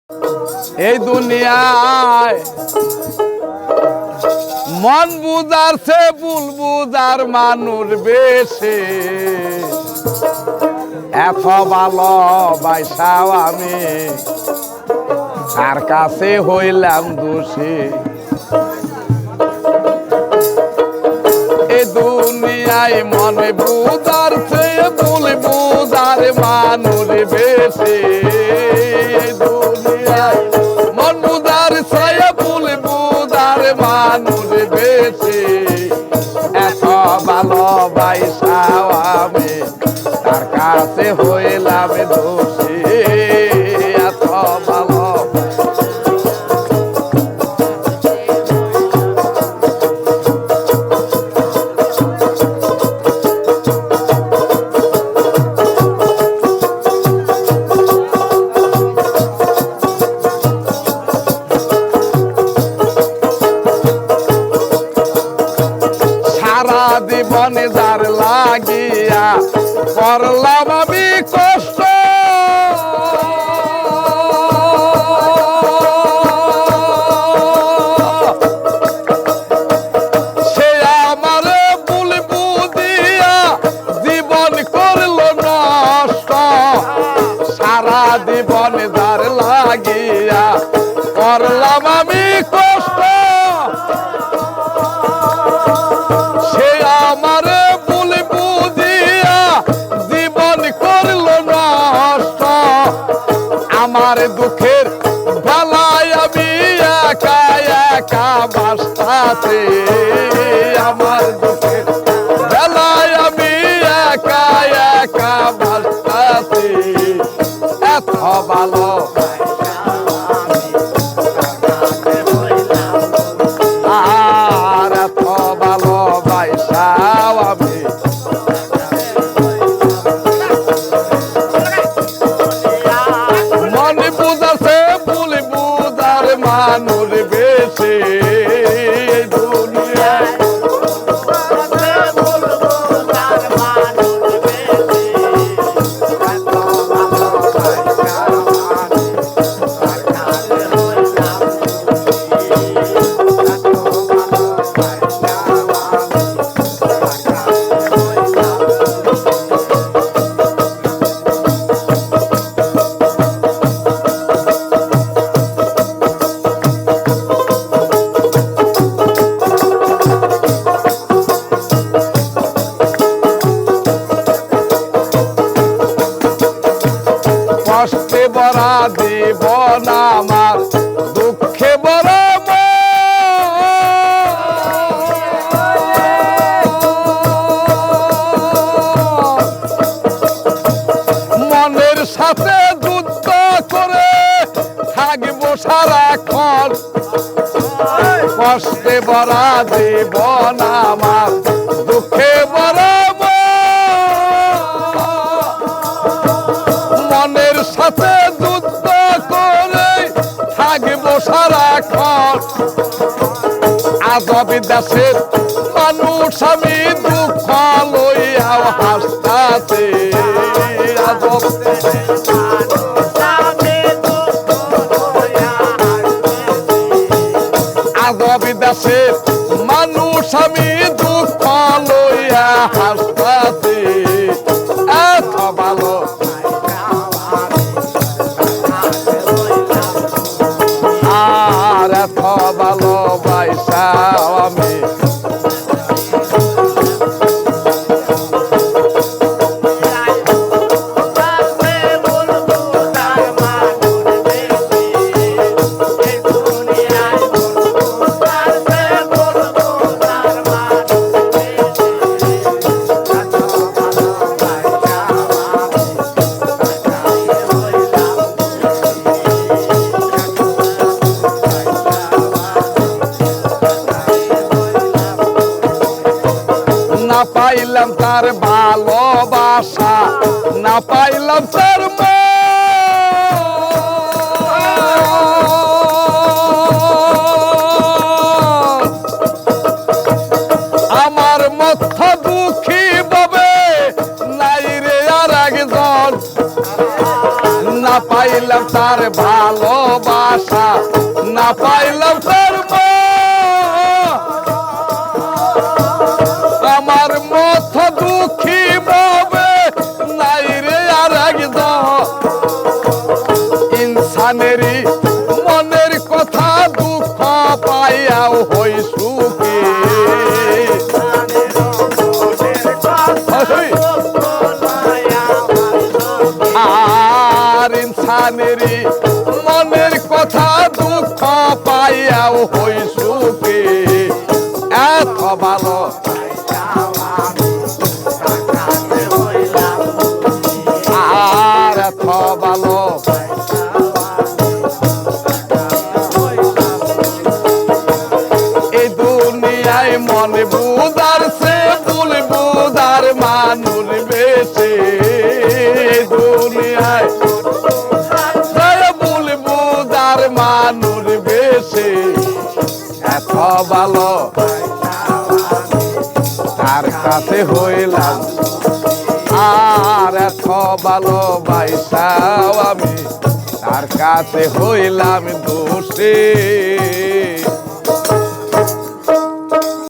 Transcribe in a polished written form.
এই দুনিয়ায় মন বুঝার সে ভুল বুঝার মানুষ বেশি। এত ভালোবাসাও আমি তার কাছে হইলাম দোষী। এই দুনিয়ায় মন বুঝার সে ভুল বুঝার মানুষ বেশি। এই দুনিয়ায় মন বুঝার সে ভুল বুঝার মানুষ বেশি। এত ভালোবাসাও আমি তার কাছে হইলাম দোষী। এত ভালো জীবনে যার লাগিয়া করলাম আমি কষ্ট। সে আমার ভুল বুঝিয়া জীবন করল নষ্ট। সারা জীবনে যার লাগিয়া করলাম আমি কষ্ট। সে আমার ভুল বুঝিয়া জীবন করল নষ্ট। আমার দুঃখের বেলায় আমি একা একা বাসতাছি। আমার দুঃখের বেলায় আমি একা একা বাসতাছি। এত ভালো আর এত ভালোবাসাও আমি মন বুঝাছে ভুল বুঝার মানুষ বেশি। দুনিয়ায় কষ্টে ভরা জীবন আমার দুঃখে ভরা মনের সাথে যুদ্ধ করে থাকবো সারাক্ষণ। কষ্টে ভরা জীবন আমার দুঃখে ভরা মনের সাথে যুদ্ধ করে থাকবো সারাক্ষণ। আজব দেশের মানুষ আমি দুঃখ লইয়া হাসতাছি। আজব আজব দেশের মানুষ আমি দুঃখ লইয়া হাসতাছি। এত ভালো আর এত ভালোবাসাও আমি না পাইলাম তার ভালোবাসা, না পাইলাম তার আমার মাথা দুঃখী ভাবে নাই রে আর একজন। না পাইলাম তার ভালোবাসা পাইলাম সর্ব আমার মত দুঃখী ভাবে নাই রে আর একদম ইনসানেরই মনের কথা দুঃখ পাইয়াও হই সুখী আর ইনসানেরই মনের কথা দুঃখ পাইয়াও হই সুখী এত ভালো আর এত ভালো এই দুনিয়ায় মনে বুদার সে ভুল বুদার মানুষ বেশি দুনিয়ায় ভুল বুদার মানুষ বেশি এত ভালো তার কাছে হইলাম আর এত ভালোবাসাও আমি তার কাছে হইলাম দোষী